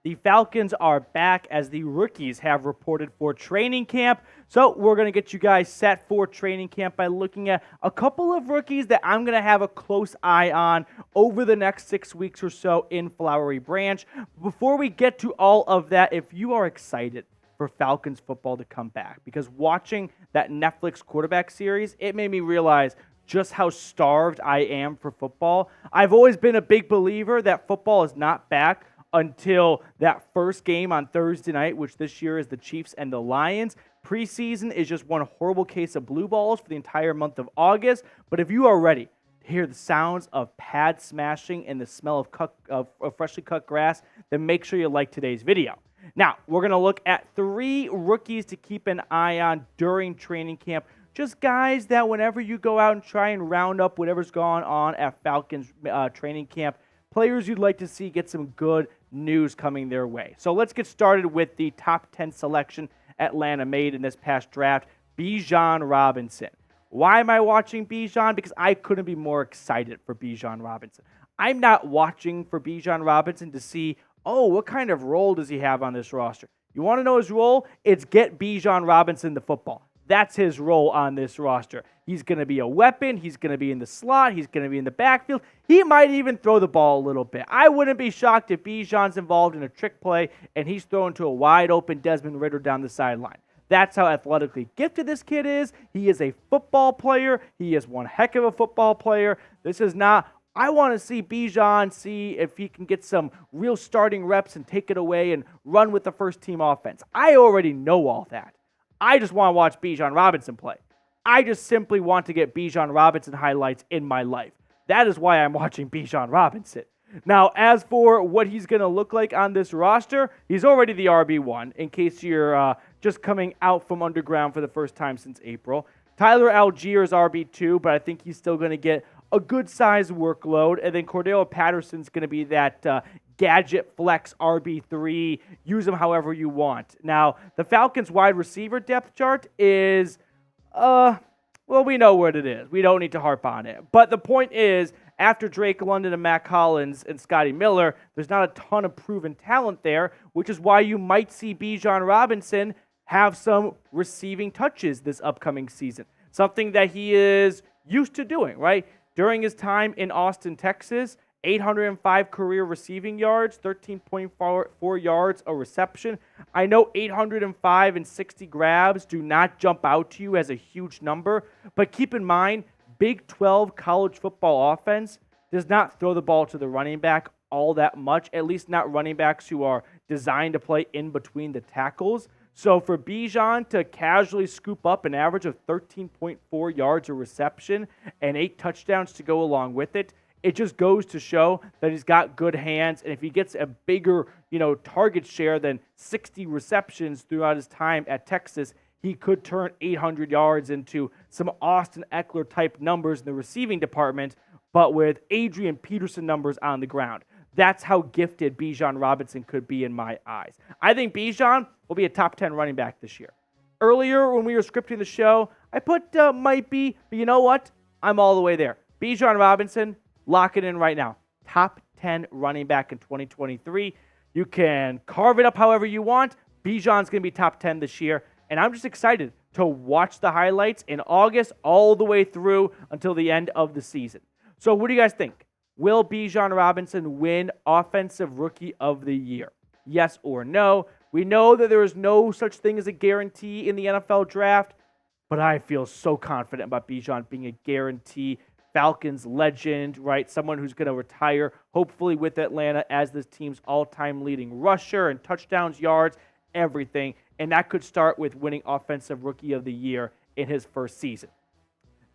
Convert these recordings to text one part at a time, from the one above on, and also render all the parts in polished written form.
The Falcons are back as the rookies have reported for training camp. So we're going to get you guys set for training camp by looking at a couple of rookies that I'm going to have a close eye on over the next 6 weeks or so in Flowery Branch. Before we get to all of that, if you are excited for Falcons football to come back, because watching that Netflix quarterback series, it made me realize just how starved I am for football. I've always been a big believer that football is not back until that first game on Thursday night, which this year is the Chiefs and the Lions. Preseason is just one horrible case of blue balls for the entire month of August. But if you are ready to hear the sounds of pad smashing and the smell of freshly cut grass, then make sure you like today's video. Now, we're going to look at 3 rookies to keep an eye on during training camp. Just guys that whenever you go out and try and round up whatever's going on at Falcons training camp, players you'd like to see get some good news coming their way. So let's get started with the top 10 selection Atlanta made in this past draft, Bijan Robinson. Why am I watching Bijan? Because I couldn't be more excited for Bijan Robinson. I'm not watching for Bijan Robinson to see, oh, what kind of role does he have on this roster? You want to know his role? It's get Bijan Robinson the football. That's his role on this roster. He's going to be a weapon. He's going to be in the slot. He's going to be in the backfield. He might even throw the ball a little bit. I wouldn't be shocked if Bijan's involved in a trick play and he's thrown to a wide open Desmond Ridder down the sideline. That's how athletically gifted this kid is. He is a football player. He is one heck of a football player. This is not, I want to see Bijan see if he can get some real starting reps and take it away and run with the first team offense. I already know all that. I just want to watch Bijan Robinson play. I just simply want to get Bijan Robinson highlights in my life. That is why I'm watching Bijan Robinson. Now, as for what he's going to look like on this roster, he's already the RB1, in case you're just coming out from underground for the first time since April. Tyler Algier is RB2, but I think he's still going to get a good-sized workload. And then Cordell Patterson's going to be that gadget flex RB3. Use them however you want. Now, the Falcons wide receiver depth chart is, well, we know what it is. We don't need to harp on it. But the point is, after Drake London and Mack Hollins and Scotty Miller, there's not a ton of proven talent there, which is why you might see Bijan Robinson have some receiving touches this upcoming season. Something that he is used to doing, right? During his time in Austin, Texas, 805 career receiving yards, 13.4 yards a reception. I know 805 and 60 grabs do not jump out to you as a huge number, but keep in mind, Big 12 college football offense does not throw the ball to the running back all that much, at least not running backs who are designed to play in between the tackles. So for Bijan to casually scoop up an average of 13.4 yards a reception and 8 touchdowns to go along with it, it just goes to show that he's got good hands. And if he gets a bigger, target share than 60 receptions throughout his time at Texas, he could turn 800 yards into some Austin Eckler type numbers in the receiving department, but with Adrian Peterson numbers on the ground. That's how gifted Bijan Robinson could be in my eyes. I think Bijan will be a top 10 running back this year. Earlier, when we were scripting the show, I put might be, but you know what? I'm all the way there. Bijan Robinson, lock it in right now. Top 10 running back in 2023. You can carve it up however you want. Bijan's going to be top 10 this year. And I'm just excited to watch the highlights in August all the way through until the end of the season. So what do you guys think? Will Bijan Robinson win Offensive Rookie of the Year? Yes or no? We know that there is no such thing as a guarantee in the NFL draft, but I feel so confident about Bijan being a guarantee. Falcons legend, right? Someone who's going to retire, hopefully with Atlanta as this team's all-time leading rusher and touchdowns, yards, everything. And that could start with winning Offensive Rookie of the Year in his first season.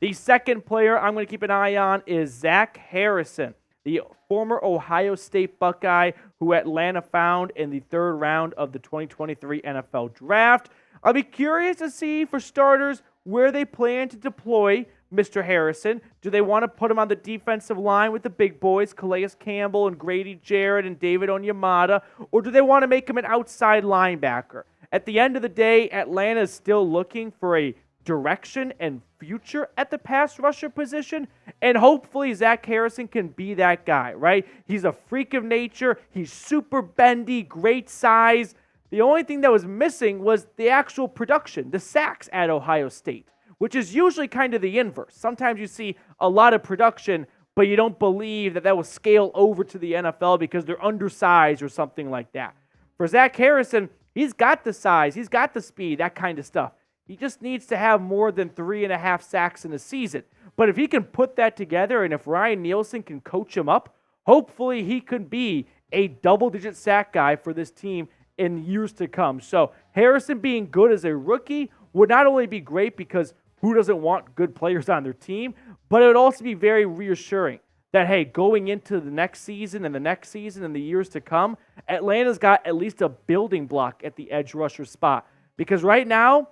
The second player I'm going to keep an eye on is Zach Harrison, the former Ohio State Buckeye who Atlanta found in the 3rd round of the 2023 NFL Draft. I'll be curious to see, for starters, where they plan to deploy Mr. Harrison. Do they want to put him on the defensive line with the big boys, Calais Campbell and Grady Jarrett and David Onyemata, or do they want to make him an outside linebacker? At the end of the day, Atlanta is still looking for a direction and future at the pass rusher position, and hopefully Zach Harrison can be that guy, right? He's a freak of nature. He's super bendy, great size. The only thing that was missing was the actual production, the sacks at Ohio State, which is usually kind of the inverse. Sometimes you see a lot of production, but you don't believe that will scale over to the NFL because they're undersized or something like that. For Zach Harrison, he's got the size, he's got the speed, that kind of stuff. He just needs to have more than 3.5 sacks in a season. But if he can put that together, and if Ryan Nielsen can coach him up, hopefully he could be a double-digit sack guy for this team in years to come. So Harrison being good as a rookie would not only be great because who doesn't want good players on their team, but it would also be very reassuring that, hey, going into the next season and the next season and the years to come, Atlanta's got at least a building block at the edge rusher spot. Because right now,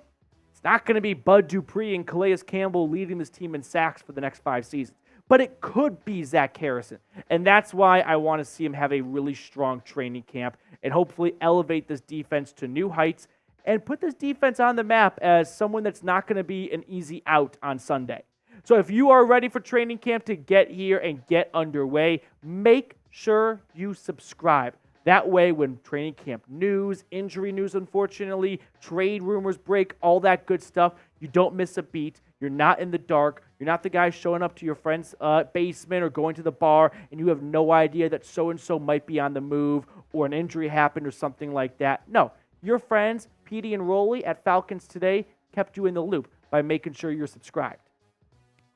it's not going to be Bud Dupree and Calais Campbell leading this team in sacks for the next 5 seasons. But it could be Zach Harrison. And that's why I want to see him have a really strong training camp and hopefully elevate this defense to new heights and put this defense on the map as someone that's not going to be an easy out on Sunday. So if you are ready for training camp to get here and get underway, make sure you subscribe. That way, when training camp news, injury news, unfortunately, trade rumors break, all that good stuff, you don't miss a beat. You're not in the dark. You're not the guy showing up to your friend's basement or going to the bar, and you have no idea that so-and-so might be on the move or an injury happened or something like that. No, your friends, Petey and Rolly at Falcons Today, kept you in the loop by making sure you're subscribed.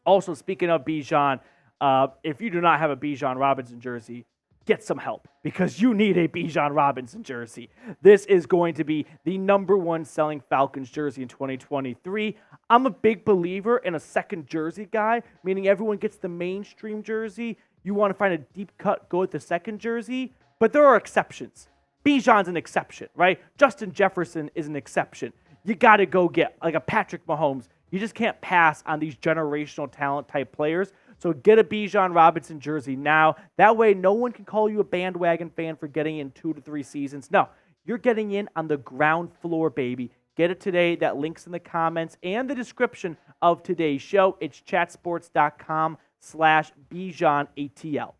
Also, speaking of Bijan, if you do not have a Bijan Robinson jersey, get some help because you need a Bijan Robinson jersey. This is going to be the #1 selling Falcons jersey in 2023. I'm a big believer in a second jersey guy, meaning everyone gets the mainstream jersey. You want to find a deep cut, go with the second jersey, but there are exceptions. Bijan's an exception, right? Justin Jefferson is an exception. You got to go get like a Patrick Mahomes. You just can't pass on these generational talent type players. So get a Bijan Robinson jersey now. That way no one can call you a bandwagon fan for getting in 2 to 3 seasons. No, you're getting in on the ground floor, baby. Get it today. That link's in the comments and the description of today's show. It's chatsports.com/BijanATL.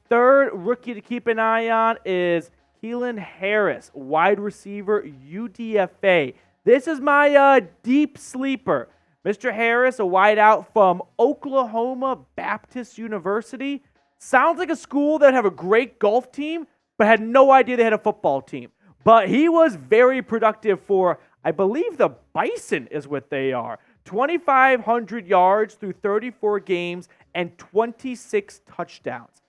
Third rookie to keep an eye on is Keilahn Harris, wide receiver, UDFA. This is my deep sleeper. Mr. Harris, a wideout from Oklahoma Baptist University. Sounds like a school that have a great golf team, but had no idea they had a football team. But he was very productive for, I believe, the Bison is what they are. 2,500 yards through 34 games and 26 touchdowns.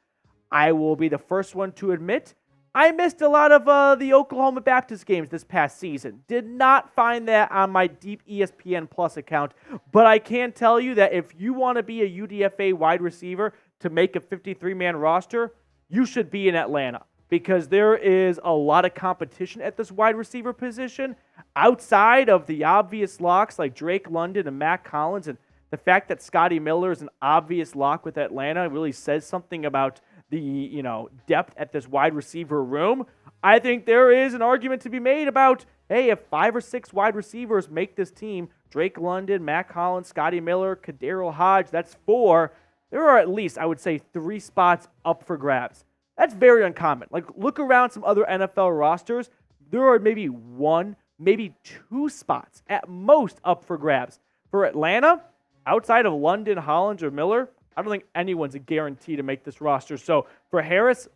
I will be the first one to admit I missed a lot of the Oklahoma Baptist games this past season. Did not find that on my deep ESPN Plus account, but I can tell you that if you want to be a UDFA wide receiver to make a 53-man roster, you should be in Atlanta because there is a lot of competition at this wide receiver position outside of the obvious locks like Drake London and Mack Hollins, and the fact that Scotty Miller is an obvious lock with Atlanta really says something about the depth at this wide receiver room. I think there is an argument to be made about, hey, if 5 or 6 wide receivers make this team, Drake London, Mack Hollins, Scotty Miller, Kaderil Hodge, that's 4. There are at least, I would say, 3 spots up for grabs. That's very uncommon. Like, look around some other NFL rosters. There are maybe 1, maybe 2 spots at most up for grabs. For Atlanta, outside of London, Hollins, or Miller, I don't think anyone's a guarantee to make this roster. So for Harris,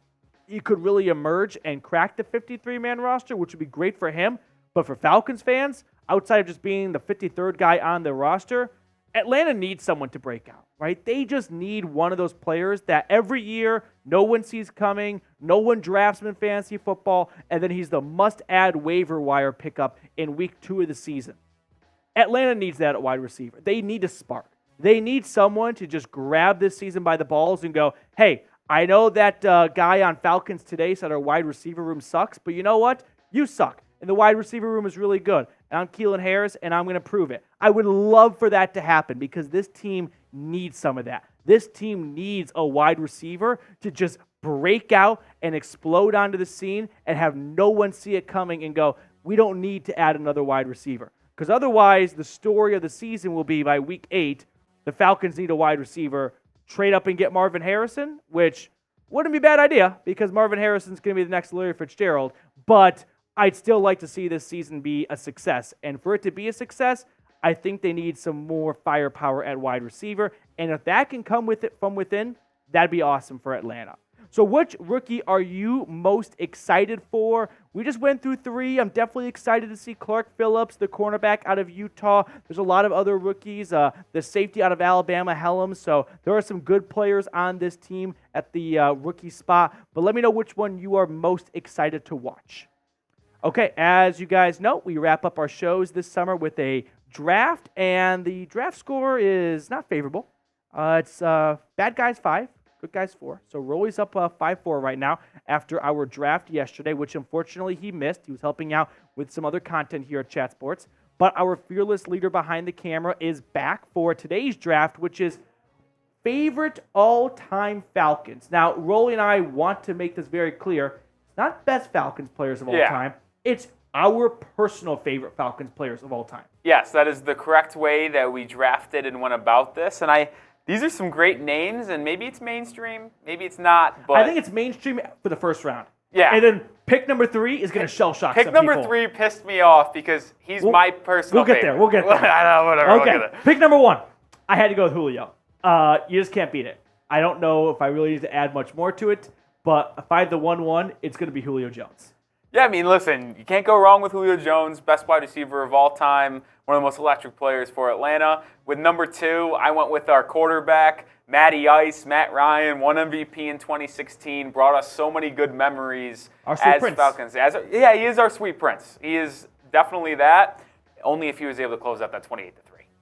he could really emerge and crack the 53-man roster, which would be great for him. But for Falcons fans, outside of just being the 53rd guy on the roster, Atlanta needs someone to break out, right? They just need one of those players that every year no one sees coming, no one drafts him in fantasy football, and then he's the must-add waiver wire pickup in week 2 of the season. Atlanta needs that at wide receiver. They need a spark. They need someone to just grab this season by the balls and go, hey, I know that guy on Falcons Today said our wide receiver room sucks, but you know what? You suck. And the wide receiver room is really good. And I'm Keilahn Harris, and I'm going to prove it. I would love for that to happen because this team needs some of that. This team needs a wide receiver to just break out and explode onto the scene and have no one see it coming and go, we don't need to add another wide receiver. Because otherwise, the story of the season will be by week 8, the Falcons need a wide receiver, trade up and get Marvin Harrison, which wouldn't be a bad idea because Marvin Harrison's going to be the next Larry Fitzgerald. But I'd still like to see this season be a success. And for it to be a success, I think they need some more firepower at wide receiver. And if that can come with it from within, that'd be awesome for Atlanta. So which rookie are you most excited for? We just went through 3. I'm definitely excited to see Clark Phillips, the cornerback out of Utah. There's a lot of other rookies, the safety out of Alabama, Hellum. So there are some good players on this team at the rookie spot. But let me know which one you are most excited to watch. Okay, as you guys know, we wrap up our shows this summer with a draft, and the draft score is not favorable. It's bad guys 5. Good guys 4. So Rolly's up 5-4 right now after our draft yesterday, which unfortunately he missed. He was helping out with some other content here at Chat Sports. But our fearless leader behind the camera is back for today's draft, which is favorite all-time Falcons. Now, Rolly and I want to make this very clear. It's not best Falcons players of all time. It's our personal favorite Falcons players of all time. Yes, that is the correct way that we drafted and went about this. And these are some great names, and maybe it's mainstream, maybe it's not. But I think it's mainstream for the first round. Yeah. And then pick number 3 is going to shell shock some people. Pick number 3 pissed me off because he's my personal favorite. We'll get there. I know, whatever. Okay. We'll get there. Pick number 1. I had to go with Julio. You just can't beat it. I don't know if I really need to add much more to it, but if I had the 1-1, it's going to be Julio Jones. Yeah, I mean, listen, you can't go wrong with Julio Jones, best wide receiver of all time, one of the most electric players for Atlanta. With number 2, I went with our quarterback, Matty Ice, Matt Ryan, won MVP in 2016, brought us so many good memories as Falcons. Yeah, he is our sweet prince. He is definitely that, only if he was able to close out that 28-3.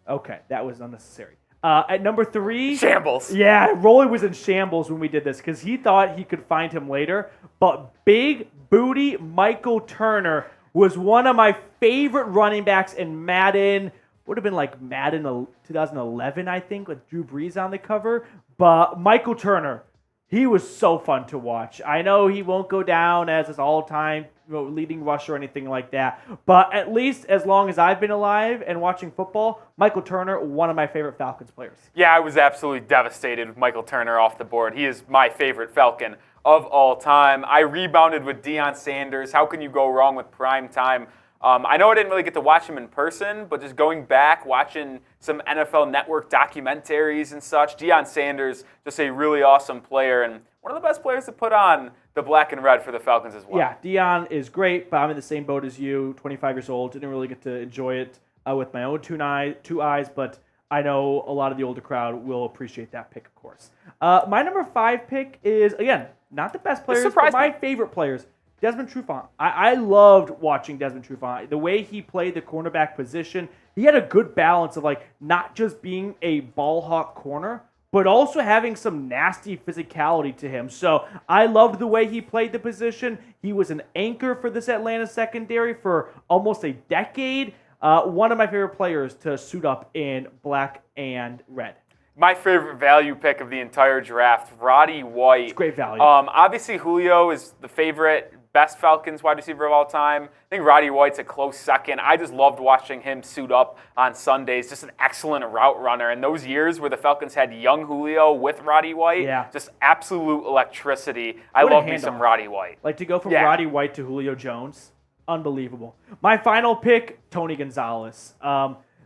Okay, that was unnecessary. At number 3... Shambles. Yeah, Rolly was in shambles when we did this because he thought he could find him later. But big booty Michael Turner was one of my favorite running backs in Madden. Would have been like Madden 2011, I think, with Drew Brees on the cover. But Michael Turner, he was so fun to watch. I know he won't go down as his all-time leading rusher or anything like that. But at least as long as I've been alive and watching football, Michael Turner, one of my favorite Falcons players. Yeah, I was absolutely devastated with Michael Turner off the board. He is my favorite Falcon of all time. I rebounded with Deion Sanders. How can you go wrong with prime time? I know I didn't really get to watch him in person, but just going back, watching some NFL Network documentaries and such, Deion Sanders, just a really awesome player and one of the best players to put on the black and red for the Falcons as well. Yeah, Deion is great, but I'm in the same boat as you, 25 years old. Didn't really get to enjoy it with my own two eyes, but I know a lot of the older crowd will appreciate that pick, of course. My number 5 pick is, again, not the best players, but my favorite players. Desmond Trufant. I loved watching Desmond Trufant. The way he played the cornerback position, he had a good balance of like not just being a ball hawk corner, but also having some nasty physicality to him. So I loved the way he played the position. He was an anchor for this Atlanta secondary for almost a decade. One of my favorite players to suit up in black and red. My favorite value pick of the entire draft, Roddy White. It's great value. Obviously, Julio is the favorite, best Falcons wide receiver of all time. I think Roddy White's a close second. I just loved watching him suit up on Sundays. Just an excellent route runner. And those years where the Falcons had young Julio with Roddy White, just absolute electricity. I love me some Roddy White. Like to go from Roddy White to Julio Jones, unbelievable. My final pick, Tony Gonzalez.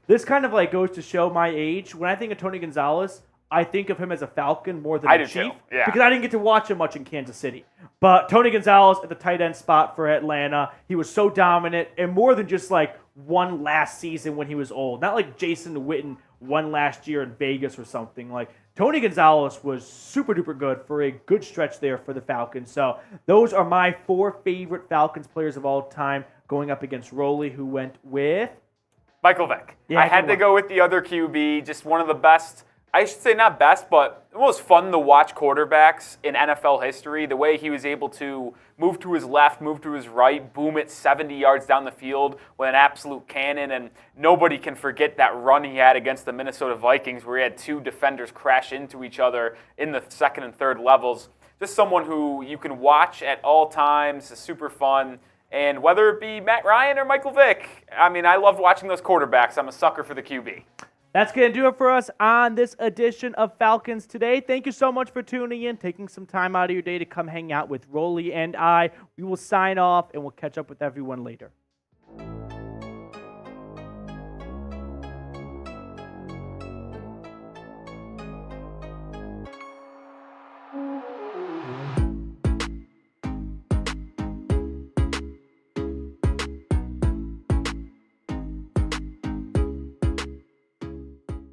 This kind of like goes to show my age. When I think of Tony Gonzalez, I think of him as a Falcon more than a Chief. Yeah. Because I didn't get to watch him much in Kansas City. But Tony Gonzalez at the tight end spot for Atlanta, he was so dominant and more than just like one last season when he was old. Not like Jason Witten won last year in Vegas or something. Like Tony Gonzalez was super duper good for a good stretch there for the Falcons. So those are my 4 favorite Falcons players of all time going up against Rolly, who went with Michael Vick. I had to go with the other QB, just one of the best, I should say not best, but the most fun to watch quarterbacks in NFL history. The way he was able to move to his left, move to his right, boom it 70 yards down the field with an absolute cannon. And nobody can forget that run he had against the Minnesota Vikings where he had 2 defenders crash into each other in the second and third levels. Just someone who you can watch at all times, is super fun. And whether it be Matt Ryan or Michael Vick, I mean, I loved watching those quarterbacks. I'm a sucker for the QB. That's going to do it for us on this edition of Falcons Today. Thank you so much for tuning in, taking some time out of your day to come hang out with Rolly and I. We will sign off, and we'll catch up with everyone later.